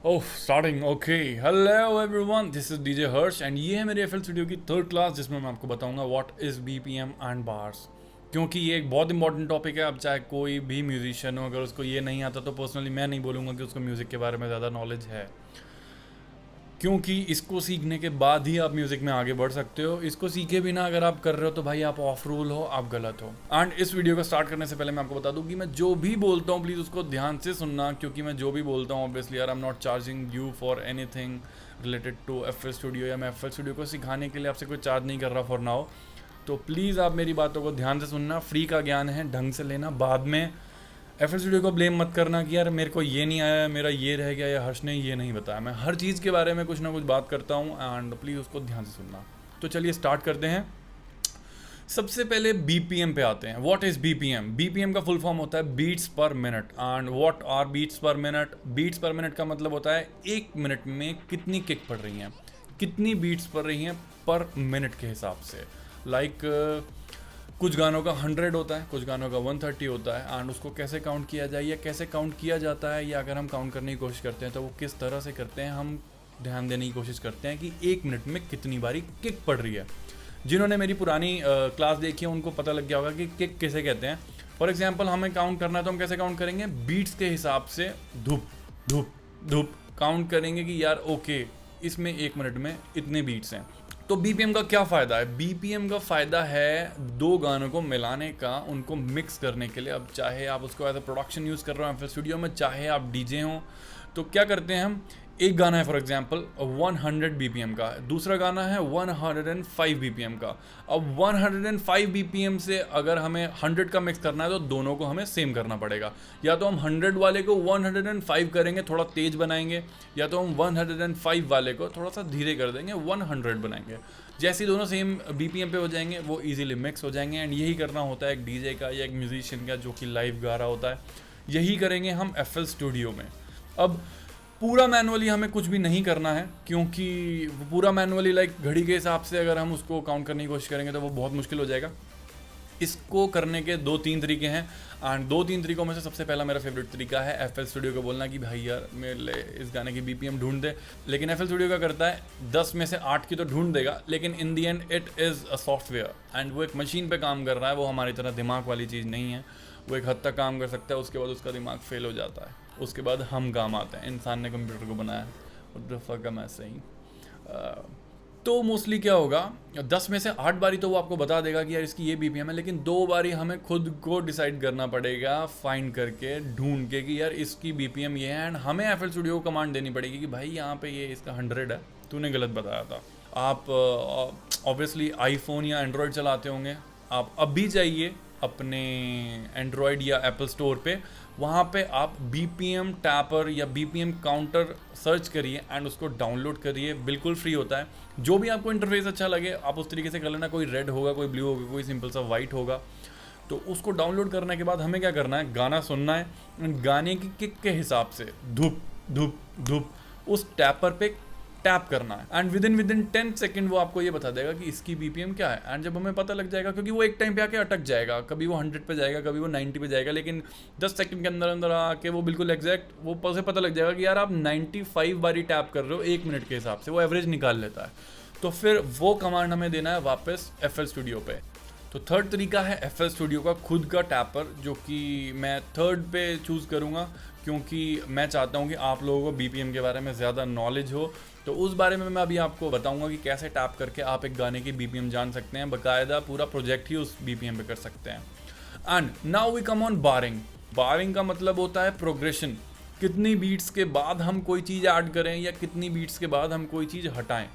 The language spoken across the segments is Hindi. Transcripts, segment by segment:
Oh starting okay. Hello everyone, this is DJ Harsh and ये है मेरे एफएल स्टूडियो की थर्ड क्लास जिसमें मैं आपको बताऊंगा what is BPM and bars. क्योंकि ये एक बहुत इंपॉर्टेंट टॉपिक है। अब चाहे कोई भी म्यूजिशियन हो, अगर उसको ये नहीं आता तो पर्सनली मैं नहीं बोलूँगा कि उसको म्यूज़िक के बारे में ज़्यादा नॉलेज है, क्योंकि इसको सीखने के बाद ही आप म्यूज़िक में आगे बढ़ सकते हो। इसको सीखे बिना अगर आप कर रहे हो तो भाई आप ऑफ रूल हो, आप गलत हो। एंड इस वीडियो को स्टार्ट करने से पहले मैं आपको बता दूं कि मैं जो भी बोलता हूँ प्लीज़ उसको ध्यान से सुनना, क्योंकि मैं जो भी बोलता हूँ ऑब्वियसली यार I am not charging you for anything related to FL studio, या मैं एफएल स्टूडियो को सिखाने के लिए आपसे कोई चार्ज नहीं कर रहा फॉर नाउ। तो प्लीज़ आप मेरी बातों को ध्यान से सुनना, फ्री का ज्ञान है, ढंग से लेना। बाद में एफएल स्टूडियो को ब्लेम मत करना कि यार मेरे को ये नहीं आया, मेरा ये रह गया, या हर्ष ने ये नहीं बताया। मैं हर चीज़ के बारे में कुछ ना कुछ बात करता हूँ एंड प्लीज़ उसको ध्यान से सुनना। तो चलिए स्टार्ट करते हैं। सबसे पहले बीपीएम पे आते हैं। What is BPM? बीपीएम का फुल फॉर्म होता है beats per minute. And what are beats per minute? Beats per minute का मतलब होता है एक मिनट में कितनी किक पड़ रही हैं, कितनी बीट्स पड़ रही हैं पर मिनट के हिसाब से। लाइक कुछ गानों का 100 होता है, कुछ गानों का 130 होता है। एंड उसको कैसे काउंट किया जाए या कैसे काउंट किया जाता है, या अगर हम काउंट करने की कोशिश करते हैं तो वो किस तरह से करते हैं, हम ध्यान देने की कोशिश करते हैं कि एक मिनट में कितनी बारी किक पड़ रही है। जिन्होंने मेरी पुरानी क्लास देखी है उनको पता लग गया होगा कि किक किसे कहते हैं। फॉर एग्जाम्पल हमें काउंट करना है तो हम कैसे काउंट करेंगे? बीट्स के हिसाब से धूप धूप धूप काउंट करेंगे कि यार ओके इसमें एक मिनट में इतने बीट्स हैं। तो बीपीएम का क्या फ़ायदा है? बीपीएम का फ़ायदा है दो गानों को मिलाने का, उनको मिक्स करने के लिए। अब चाहे आप उसको एज ए प्रोडक्शन यूज़ कर रहे हो एफएल स्टूडियो में, चाहे आप डीजे हो, तो क्या करते हैं हम, एक गाना है फॉर एग्जांपल 100 बीपीएम का, दूसरा गाना है 105 बीपीएम का। अब 105 बीपीएम से अगर हमें 100 का मिक्स करना है तो दोनों को हमें सेम करना पड़ेगा। या तो हम 100 वाले को 105 करेंगे, थोड़ा तेज बनाएंगे, या तो हम 105 वाले को थोड़ा सा धीरे कर देंगे, 100 बनाएंगे। जैसे ही दोनों सेम बीपीएम पे हो जाएंगे वो इजीली मिक्स हो जाएंगे। एंड यही करना होता है एक डीजे का या एक म्यूजिशियन का जो कि लाइव गा रहा होता है। यही करेंगे हम एफएल स्टूडियो में। अब पूरा मैनुअली हमें कुछ भी नहीं करना है, क्योंकि पूरा मैनुअली लाइक घड़ी के हिसाब से अगर हम उसको काउंट करने की कोशिश करेंगे तो वो बहुत मुश्किल हो जाएगा। इसको करने के 2-3 तरीके हैं। एंड 2-3 तरीकों में से सबसे पहला मेरा फेवरेट तरीका है एफएल स्टूडियो को बोलना कि भाई यार मेरे लिए इस गाने की बीपीएम ढूंढ दे। लेकिन एफएल स्टूडियो क्या करता है, 10 में से 8 की तो ढूंढ देगा, लेकिन in the end it is a software and वो एक मशीन पे काम कर रहा है। वो हमारी तरह दिमाग वाली चीज़ नहीं है। वो एक हद तक काम कर सकता है, उसके बाद उसका दिमाग फेल हो जाता है, उसके बाद हम काम आते हैं। इंसान ने कंप्यूटर को बनाया, what the fuck am I saying. तो मोस्टली क्या होगा, 10 में से 8 बारी तो वो आपको बता देगा कि यार इसकी ये बीपीएम है, लेकिन 2 बारी हमें खुद को डिसाइड करना पड़ेगा, फाइंड करके ढूंढ के कि यार इसकी बीपीएम ये है। एंड हमें एफएल स्टूडियो को कमांड देनी पड़ेगी कि भाई यहाँ पे ये इसका 100 है, तूने गलत बताया था। आप ऑब्वियसली आईफोन या एंड्रॉयड चलाते होंगे, आप अभी जाइए अपने एंड्रॉयड या एप्पल स्टोर पे, वहाँ पे आप बीपीएम टैपर या बीपीएम काउंटर सर्च करिए एंड उसको डाउनलोड करिए। बिल्कुल फ्री होता है। जो भी आपको इंटरफेस अच्छा लगे आप उस तरीके से कर लेना। कोई रेड होगा, कोई ब्लू होगा, कोई सिंपल सा वाइट होगा। तो उसको डाउनलोड करने के बाद हमें क्या करना है, गाना सुनना है, गाने की किक के हिसाब से धूप धूप धूप उस टैपर पे टैप करना है। एंड विद इन 10 सेकंड वो आपको ये बता देगा कि इसकी बीपीएम क्या है। एंड जब हमें पता लग जाएगा, क्योंकि वो एक टाइम पे आके अटक जाएगा, कभी वो 100 पे जाएगा, कभी वो 90 पे जाएगा, लेकिन 10 सेकंड के अंदर अंदर आके वो बिल्कुल एग्जैक्ट वो से पता लग जाएगा कि यार आप 95 बारी टैप कर रहे हो एक मिनट के हिसाब से। वो एवरेज निकाल लेता है। तो फिर वो कमांड हमें देना है वापस एफएल स्टूडियो पे। तो थर्ड तरीका है एफएल स्टूडियो का खुद का टैपर, जो कि मैं थर्ड पे चूज़ करूँगा, क्योंकि मैं चाहता हूँ कि आप लोगों को बीपीएम के बारे में ज़्यादा नॉलेज हो। तो उस बारे में मैं अभी आपको बताऊंगा कि कैसे टैप करके आप एक गाने की बीपीएम जान सकते हैं। बाकायदा पूरा प्रोजेक्ट ही उस बीपीएम पे कर सकते हैं। And now we come on boring. Boring का मतलब होता है प्रोग्रेशन। कितनी बीट्स के बाद हम कोई चीज़ ऐड करें या कितनी बीट्स के बाद हम कोई चीज़ हटाएं,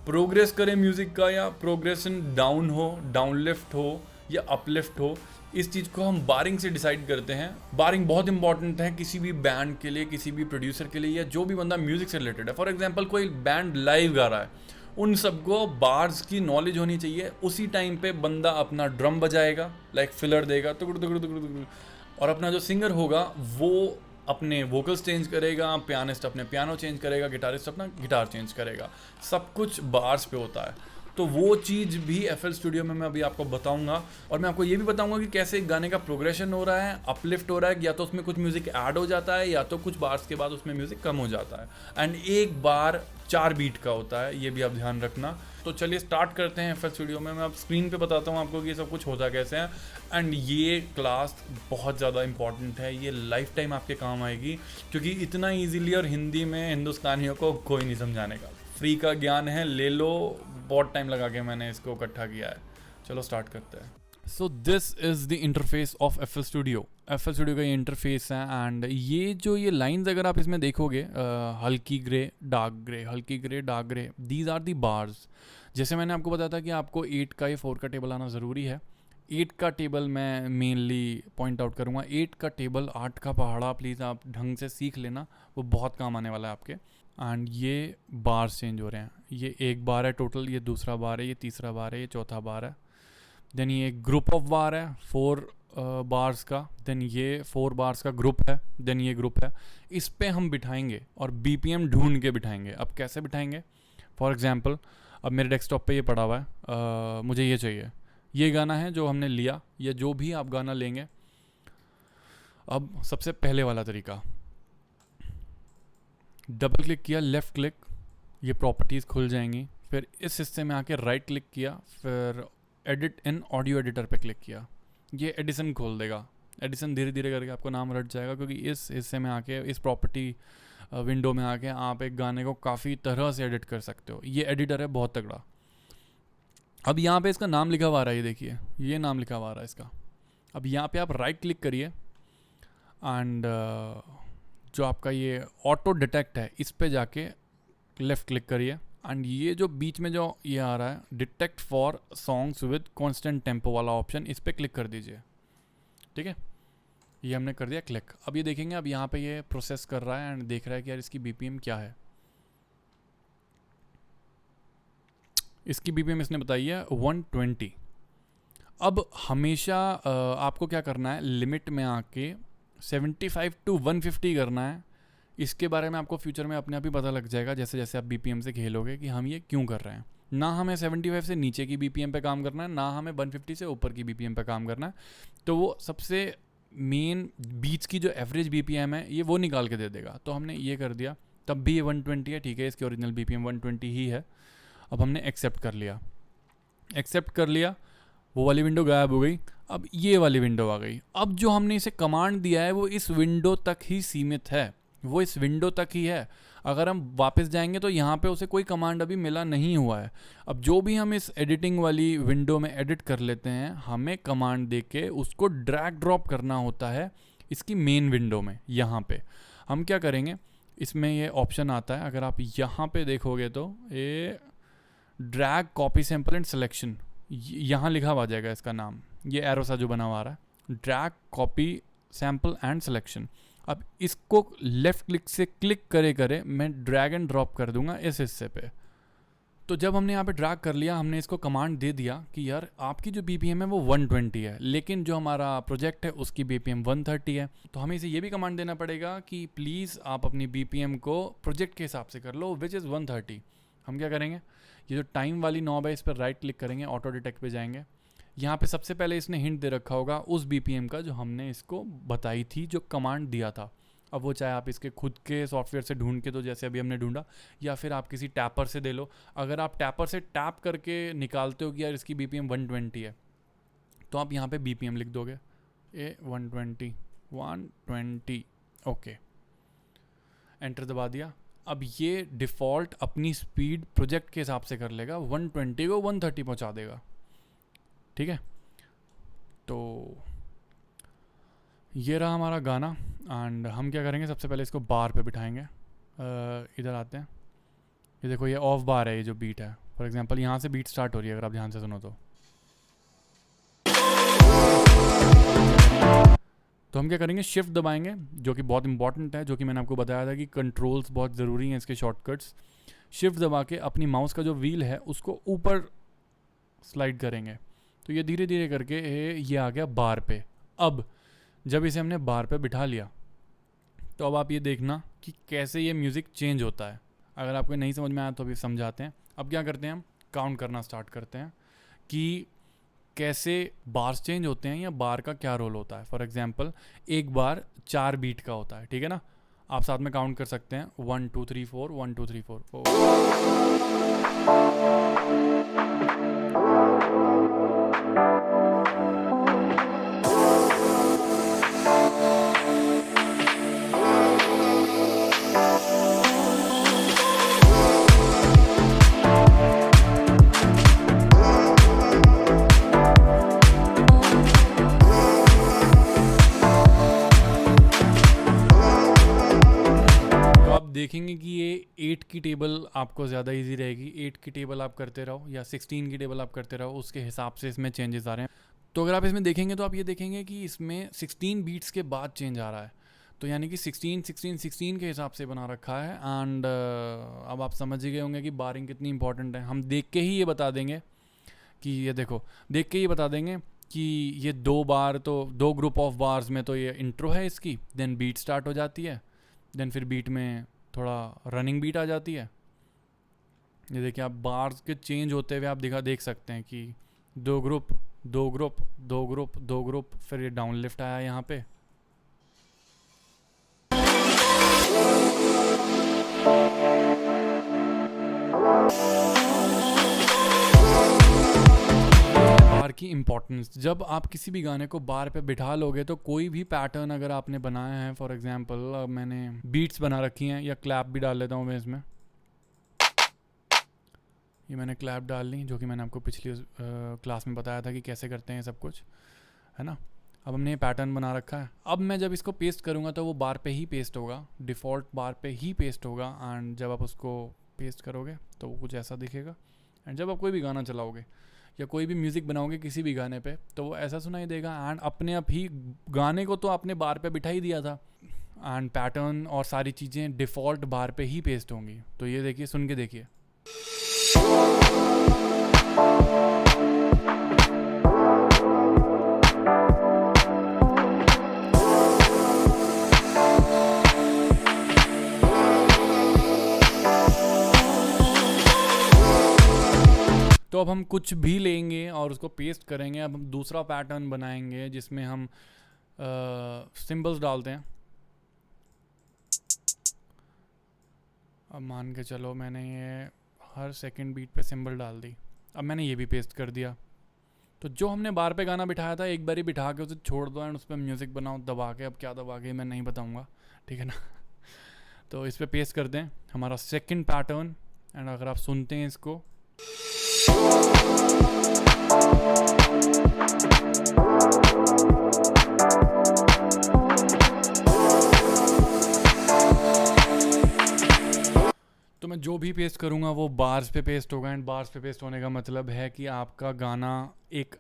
प्रोग्रेस करें म्यूज़िक का, या प्रोग्रेशन डाउन हो, डाउन लिफ्ट हो या अपलिफ्ट हो, इस चीज़ को हम बारिंग से डिसाइड करते हैं। बारिंग बहुत इंपॉर्टेंट है किसी भी बैंड के लिए, किसी भी प्रोड्यूसर के लिए, या जो भी बंदा म्यूज़िक से रिलेटेड है। फॉर एग्जांपल कोई बैंड लाइव गा रहा है, उन सबको बार्स की नॉलेज होनी चाहिए। उसी टाइम पे बंदा अपना ड्रम बजाएगा, लाइक फिलर देगा तुकुड़ तुकुड़ तुकुड़ तुकुड़, और अपना जो सिंगर होगा वो अपने वोकल्स चेंज करेगा, पियानिस्ट अपने पियानो चेंज करेगा, गिटारिस्ट अपना गिटार चेंज करेगा। सब कुछ बार्स पे होता है। तो वो चीज़ भी FL स्टूडियो में मैं अभी आपको बताऊंगा, और मैं आपको ये भी बताऊंगा कि कैसे एक गाने का प्रोग्रेशन हो रहा है, अपलिफ्ट हो रहा है, या तो उसमें कुछ म्यूज़िक ऐड हो जाता है या तो कुछ बार्स के बाद उसमें म्यूज़िक कम हो जाता है। एंड एक बार 4 बीट का होता है, ये भी आप ध्यान रखना। तो चलिए स्टार्ट करते हैं FL स्टूडियो में। मैं अब स्क्रीन पे बताता हूँ आपको कि ये सब कुछ होता कैसे है। एंड ये क्लास बहुत ज़्यादा इंपॉर्टेंट है, ये लाइफ टाइम आपके काम आएगी, क्योंकि इतना ईजिली और हिंदी में हिंदुस्तानियों को कोई नहीं समझाने का। फ्री का ज्ञान है, ले लो। बहुत टाइम लगा के मैंने इसको इकट्ठा किया है। चलो स्टार्ट करते हैं। So this is the interface of FL studio. FL studio का ये इंटरफेस है। एंड ये लाइंस अगर आप इसमें देखोगे, हल्की ग्रे, डार्क ग्रे, हल्की grey, dark grey, these are the bars. जैसे मैंने आपको बताया था कि आपको 8 का या 4 का टेबल आना ज़रूरी है। 8 का टेबल मैं मेनली पॉइंट आउट करूँगा। 8 का टेबल, 8 का पहाड़ा प्लीज़ आप ढंग से सीख लेना, वो बहुत काम आने वाला है आपके। एंड ये बार्स चेंज हो रहे हैं। ये एक बार है टोटल, ये दूसरा बार है, ये तीसरा बार है, ये चौथा बार है। देन ये ग्रुप ऑफ बार है 4 बार्स का। देन ये 4 बार्स का ग्रुप है। देन ये ग्रुप है। इस पे हम बिठाएंगे और BPM ढूंढ के बिठाएंगे। अब कैसे बिठाएंगे? फॉर एग्जांपल अब मेरे डेस्कटॉप पे ये पड़ा हुआ है, मुझे ये चाहिए। ये गाना है जो हमने लिया, या जो भी आप गाना लेंगे। अब सबसे पहले वाला तरीका, डबल क्लिक किया, लेफ़्ट क्लिक, ये प्रॉपर्टीज़ खुल जाएंगी। फिर इस हिस्से में आके राइट क्लिक किया, फिर एडिट इन ऑडियो एडिटर पे क्लिक किया, ये एडिसन खोल देगा। एडिसन धीरे धीरे करके आपको नाम रट जाएगा, क्योंकि इस हिस्से में आके, इस प्रॉपर्टी विंडो में आके आप एक गाने को काफ़ी तरह से एडिट कर सकते हो। ये एडिटर है बहुत तगड़ा। अब यहाँ पे इसका नाम लिखा हुआ आ रहा है, ये देखिए, ये नाम लिखा हुआ आ रहा है इसका। अब यहाँ पे आप राइट क्लिक करिए एंड जो आपका ये ऑटो डिटेक्ट है, इस पे जाके लेफ़्ट क्लिक करिए। एंड ये जो बीच में जो ये आ रहा है, detect for songs with constant tempo वाला ऑप्शन, इस पे क्लिक कर दीजिए। ठीक है, ये हमने कर दिया क्लिक। अब ये देखेंगे, अब यहाँ पे ये प्रोसेस कर रहा है एंड देख रहा है कि यार इसकी BPM क्या है। इसकी BPM इसने बताई है 120। अब हमेशा आपको क्या करना है, लिमिट में आके 75 to 150 करना है। इसके बारे में आपको फ्यूचर में अपने आप ही पता लग जाएगा, जैसे जैसे आप BPM से खेलोगे, कि हम ये क्यों कर रहे हैं। ना हमें 75 से नीचे की BPM पे काम करना है, ना हमें 150 से ऊपर की BPM पे काम करना है। तो वो सबसे मेन बीच की जो एवरेज BPM है, ये वो निकाल के दे देगा। तो हमने ये कर दिया, तब भी ये 120 है। ठीक है, इसकी ओरिजिनल BPM 120 ही है। अब हमने एक्सेप्ट कर लिया। एक्सेप्ट कर लिया, वो वाली विंडो गायब हो गई। अब ये वाली विंडो आ गई। अब जो हमने इसे कमांड दिया है वो इस विंडो तक ही सीमित है, वो इस विंडो तक ही है। अगर हम वापस जाएंगे तो यहाँ पे उसे कोई कमांड अभी मिला नहीं हुआ है। अब जो भी हम इस एडिटिंग वाली विंडो में एडिट कर लेते हैं, हमें कमांड देके उसको ड्रैग ड्रॉप करना होता है इसकी मेन विंडो में। यहाँ पे हम क्या करेंगे, इसमें ये ऑप्शन आता है, अगर आप यहाँ पे देखोगे तो ये drag copy sample and selection, यहाँ लिखा हुआ आ जाएगा इसका नाम, ये एरो सा जो बना हुआ आ रहा है, drag copy sample and selection. अब इसको लेफ़्ट क्लिक से क्लिक करे मैं ड्रैग एंड ड्रॉप कर दूंगा इस हिस्से पे। तो जब हमने यहाँ पे ड्रैग कर लिया, हमने इसको कमांड दे दिया कि यार आपकी जो BPM है वो 120 है, लेकिन जो हमारा प्रोजेक्ट है उसकी BPM 130 है। तो हमें इसे ये भी कमांड देना पड़ेगा कि प्लीज़ आप अपनी BPM को प्रोजेक्ट के हिसाब से कर लो, विच इज़ 130। हम क्या करेंगे, ये जो टाइम वाली नॉब है, इस पर राइट क्लिक करेंगे, ऑटो डिटेक्ट पे जाएंगे। यहाँ पे सबसे पहले इसने हिंट दे रखा होगा उस BPM का जो हमने इसको बताई थी, जो कमांड दिया था। अब वो चाहे आप इसके खुद के सॉफ्टवेयर से ढूंढ के, तो जैसे अभी हमने ढूंढा, या फिर आप किसी टैपर से दे लो। अगर आप टैपर से टैप करके निकालते हो कि यार इसकी BPM 120 है, तो आप यहाँ पे BPM लिख दोगे, 120 ओके, एंटर दबा दिया। अब ये डिफ़ॉल्ट अपनी स्पीड प्रोजेक्ट के हिसाब से कर लेगा, 120 को 130 पहुँचा देगा। ठीक है, तो ये रहा हमारा गाना। एंड हम क्या करेंगे, सबसे पहले इसको बार पे बिठाएंगे। इधर आते हैं, ये देखो ये ऑफ बार है, ये जो बीट है। फॉर एग्जांपल यहाँ से बीट स्टार्ट हो रही है, अगर आप ध्यान से सुनो तो हम क्या करेंगे, शिफ्ट दबाएंगे, जो कि बहुत इंपॉर्टेंट है, जो कि मैंने आपको बताया था कि कंट्रोल्स बहुत ज़रूरी हैं इसके शॉर्टकट्स। शिफ्ट दबा के अपनी माउस का जो व्हील है उसको ऊपर स्लाइड करेंगे, तो ये धीरे धीरे करके ये आ गया बार पे। अब जब इसे हमने बार पे बिठा लिया, तो अब आप ये देखना कि कैसे ये म्यूज़िक चेंज होता है। अगर आपको नहीं समझ में आया तो अभी समझाते हैं। अब क्या करते हैं, हम काउंट करना स्टार्ट करते हैं कि कैसे बार्स चेंज होते हैं या बार का क्या रोल होता है। फॉर एग्जांपल एक बार 4 बीट का होता है, ठीक है ना। आप साथ में काउंट कर सकते हैं 1 2 3 4 1 2 3 4 4। देखेंगे कि ये 8 की टेबल आपको ज़्यादा इजी रहेगी। 8 की टेबल आप करते रहो या 16 की टेबल आप करते रहो, उसके हिसाब से इसमें चेंजेस आ रहे हैं। तो अगर आप इसमें देखेंगे तो आप ये देखेंगे कि इसमें 16 बीट्स के बाद चेंज आ रहा है। तो यानी कि 16 16 16 के हिसाब से बना रखा है। एंड अब आप समझ ही गए होंगे कि बारिंग कितनी इंपॉर्टेंट है। हम देख के ही ये बता देंगे कि ये देखो, देख के ये बता देंगे कि ये 2 बार, तो 2 ग्रुप ऑफ बार्स में तो ये इंट्रो है इसकी, देन बीट स्टार्ट हो जाती है, देन फिर बीट में थोड़ा रनिंग बीट आ जाती है। ये देखिए आप बार्स के चेंज होते हुए आप देख सकते हैं कि 2 ग्रुप 2 ग्रुप 2 ग्रुप 2 ग्रुप, फिर ये डाउन लिफ्ट आया यहाँ पे। बार की इम्पोर्टेंस, जब आप किसी भी गाने को बार पे बिठा लोगे तो कोई भी पैटर्न अगर आपने बनाया है, फॉर एग्जांपल मैंने बीट्स बना रखी हैं या क्लैप भी डाल लेता हूँ मैं इसमें। ये मैंने क्लैप डाल ली, जो कि मैंने आपको पिछली क्लास में बताया था कि कैसे करते हैं सब कुछ, है ना। अब हमने ये पैटर्न बना रखा है। अब मैं जब इसको पेस्ट करूँगा तो वो बार पे ही पेस्ट होगा, डिफ़ॉल्ट बार पे ही पेस्ट होगा। एंड जब आप उसको पेस्ट करोगे तो वो कुछ ऐसा दिखेगा। एंड जब आप कोई भी गाना चलाओगे या कोई भी म्यूज़िक बनाओगे किसी भी गाने पे, तो वो ऐसा सुनाई देगा। एंड अपने आप ही गाने को तो आपने बार पे बिठा ही दिया था, एंड पैटर्न और सारी चीज़ें डिफ़ॉल्ट बार पे ही पेस्ट होंगी। तो ये देखिए, सुन के देखिए। तो अब हम कुछ भी लेंगे और उसको पेस्ट करेंगे। अब हम दूसरा पैटर्न बनाएंगे जिसमें हम सिंबल्स डालते हैं। अब मान के चलो मैंने ये हर सेकंड बीट पे सिंबल डाल दी। अब मैंने ये भी पेस्ट कर दिया। तो जो हमने बार पे गाना बिठाया था, एक बार ही बिठा के उसे छोड़ दो एंड उस पर म्यूज़िक बनाओ दबा के। अब क्या दबा के मैं नहीं बताऊँगा, ठीक है ना। तो इस पर पेस्ट कर दें हमारा सेकंड पैटर्न। एंड अगर आप सुनते हैं इसको, तो मैं जो भी पेस्ट करूँगा वो बार्स पे पेस्ट होगा। एंड बार्स पे पेस्ट होने का मतलब है कि आपका गाना एक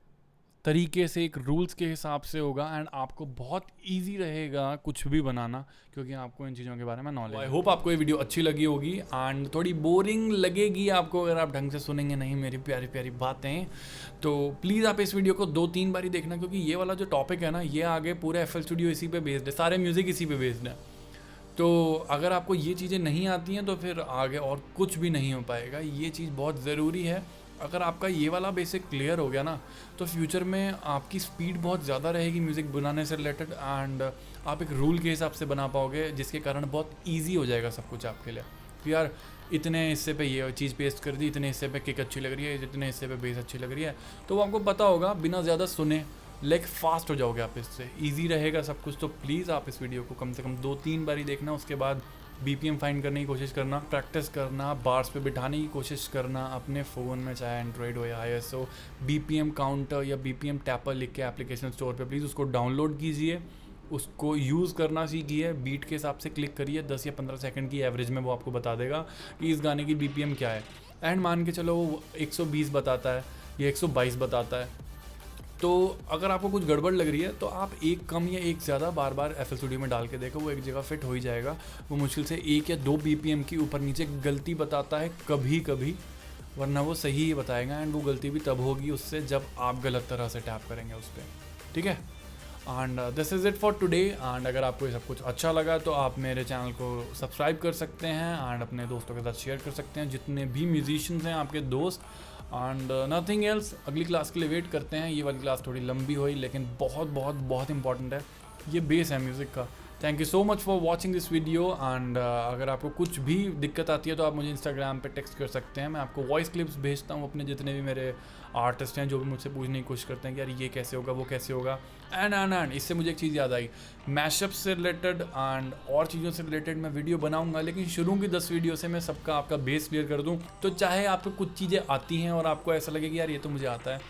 तरीके से, एक रूल्स के हिसाब से होगा। एंड आपको बहुत इजी रहेगा कुछ भी बनाना, क्योंकि आपको इन चीज़ों के बारे में नॉलेज। आई होप आपको ये वीडियो अच्छी लगी होगी। एंड थोड़ी बोरिंग लगेगी आपको अगर आप ढंग से सुनेंगे नहीं मेरी प्यारी प्यारी बातें। तो प्लीज़ आप इस वीडियो को 2-3 बार ही देखना, क्योंकि ये वाला जो टॉपिक है ना, ये आगे पूरे FL स्टूडियो इसी पे बेस्ड है, सारे म्यूज़िक इसी पे बेस्ड है। तो अगर आपको ये चीज़ें नहीं आती हैं तो फिर आगे और कुछ भी नहीं हो पाएगा। ये चीज़ बहुत ज़रूरी है। अगर आपका ये वाला बेसिक क्लियर हो गया ना, तो फ्यूचर में आपकी स्पीड बहुत ज़्यादा रहेगी म्यूज़िक बनाने से रिलेटेड। एंड आप एक रूल के हिसाब से बना पाओगे, जिसके कारण बहुत ईजी हो जाएगा सब कुछ आपके लिए। तो यार इतने हिस्से पे ये चीज़ पेस्ट कर दी, इतने हिस्से पे किक अच्छी लग रही है, इतने हिस्से पे बेस अच्छी लग रही है, तो वो आपको पता होगा। बिना ज़्यादा सुने लाइक फास्ट हो जाओगे आप, इससे ईजी रहेगा सब कुछ। तो प्लीज़ आप इस वीडियो को कम से कम 2-3 बार ही देखना। उसके बाद BPM फाइंड करने की कोशिश करना, प्रैक्टिस करना, बार्स पे बिठाने की कोशिश करना अपने फ़ोन में, चाहे एंड्रॉयड हो या iOS हो। BPM काउंटर या BPM टैपर लिख के एप्लीकेशन स्टोर पे प्लीज़ उसको डाउनलोड कीजिए, उसको यूज़ करना सीखिए, बीट के हिसाब से क्लिक करिए। 10 या 15 सेकंड की एवरेज में वो आपको बता देगा कि इस गाने की BPM क्या है। एंड मान के चलो वो 120 बताता है या 122 बताता है, तो अगर आपको कुछ गड़बड़ लग रही है तो आप एक कम या एक ज़्यादा बार बार FL स्टूडियो में डाल के देखो, वो एक जगह फिट हो ही जाएगा। वो मुश्किल से 1 या 2 BPM की ऊपर नीचे गलती बताता है कभी कभी, वरना वो सही ही बताएगा। एंड वो गलती भी तब होगी उससे जब आप गलत तरह से टैप करेंगे उस पर, ठीक है। And this is it for today. And अगर आपको ये सब कुछ अच्छा लगा तो आप मेरे चैनल को सब्सक्राइब कर सकते हैं एंड अपने दोस्तों के साथ शेयर कर सकते हैं। जितने भी म्यूजिशियंस हैं आपके दोस्त, एंड नथिंग एल्स, अगली क्लास के लिए वेट करते हैं। ये वाली क्लास थोड़ी लंबी हुई लेकिन बहुत बहुत बहुत इंपॉर्टेंट है, ये बेस है म्यूज़िक का। Thank you so much for watching this video and अगर आपको कुछ भी दिक्कत आती है तो आप मुझे इंस्टाग्राम पे टेक्स्ट कर सकते हैं। मैं आपको वॉइस क्लिप्स भेजता हूँ अपने जितने भी मेरे आर्टिस्ट हैं जो भी मुझसे पूछने की कोशिश करते हैं कि यार ये कैसे होगा, वो कैसे होगा। एंड इससे मुझे एक चीज़ याद आई, मैशअप से रिलेटेड एंड और चीज़ों से रिलेटेड मैं वीडियो बनाऊंगा, लेकिन शुरू की 10 वीडियो से मैं सबका आपका बेस क्लियर कर दूँ। तो चाहे आपको कुछ चीज़ें आती हैं और आपको ऐसा लगे कि यार ये तो मुझे आता है,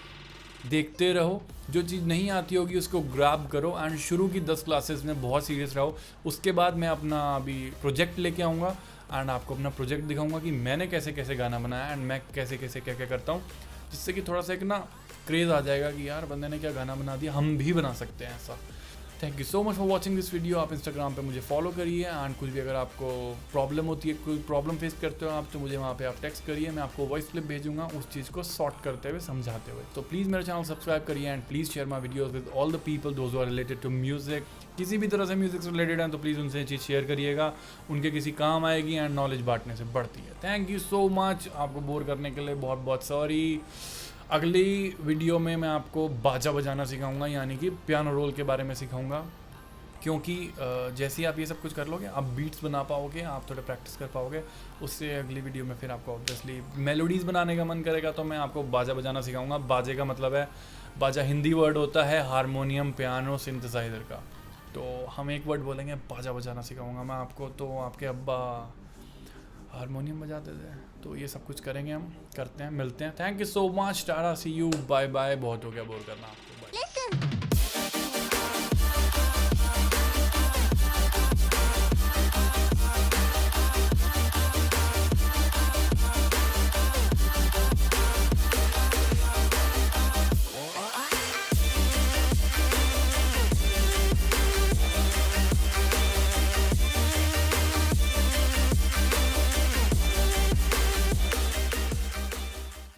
देखते रहो। जो चीज़ नहीं आती होगी उसको ग्रैब करो एंड शुरू की 10 क्लासेस में बहुत सीरियस रहो। उसके बाद मैं अपना अभी प्रोजेक्ट लेके आऊँगा एंड आपको अपना प्रोजेक्ट दिखाऊंगा कि मैंने कैसे कैसे गाना बनाया एंड मैं कैसे कैसे क्या क्या करता हूँ, जिससे कि थोड़ा सा एक ना क्रेज़ आ जाएगा कि यार बंदे ने क्या गाना बना दिया, हम भी बना सकते हैं ऐसा। Thank you so much for watching this video. आप इंस्टाग्राम पे मुझे फॉलो करिए एंड कुछ भी अगर आपको प्रॉब्लम होती है, कोई प्रॉब्लम फेस करते हो आप, तो मुझे वहाँ पे आप टेक्स्ट करिए, मैं आपको वॉइस क्लिप भेजूंगा उस चीज़ को सॉर्ट करते हुए, समझाते हुए। तो प्लीज़ मेरा चैनल सब्सक्राइब करिए and please share my videos with all the people those are related to music. किसी भी तरह से म्यूजिक से रिलेटेड हैं तो प्लीज़ उनसे चीज़ शेयर करिएगा, उनके किसी काम आएगी एंड नॉलेज बांटने से बढ़ती है। थैंक यू सो मच, आपको बोर करने के लिए बहुत बहुत सॉरी। अगली वीडियो में मैं आपको बाजा बजाना सिखाऊंगा, यानी कि पियानो रोल के बारे में सिखाऊंगा, क्योंकि जैसे ही आप ये सब कुछ कर लोगे आप बीट्स बना पाओगे, आप थोड़ा प्रैक्टिस कर पाओगे, उससे अगली वीडियो में फिर आपको ऑब्वियसली मेलोडीज़ बनाने का मन करेगा तो मैं आपको बाजा बजाना सिखाऊंगा। बाजे का मतलब है, बाजा हिंदी वर्ड होता है हारमोनियम पियानो सिंथेसाइज़र का, तो हम एक वर्ड बोलेंगे बाजा बजाना सिखाऊंगा मैं आपको। तो आपके अब्बा हारमोनियम बजाते थे, तो ये सब कुछ करेंगे हम, करते हैं, मिलते हैं। Thank you so much, tata, see you, bye bye. बहुत हो गया बोर करना।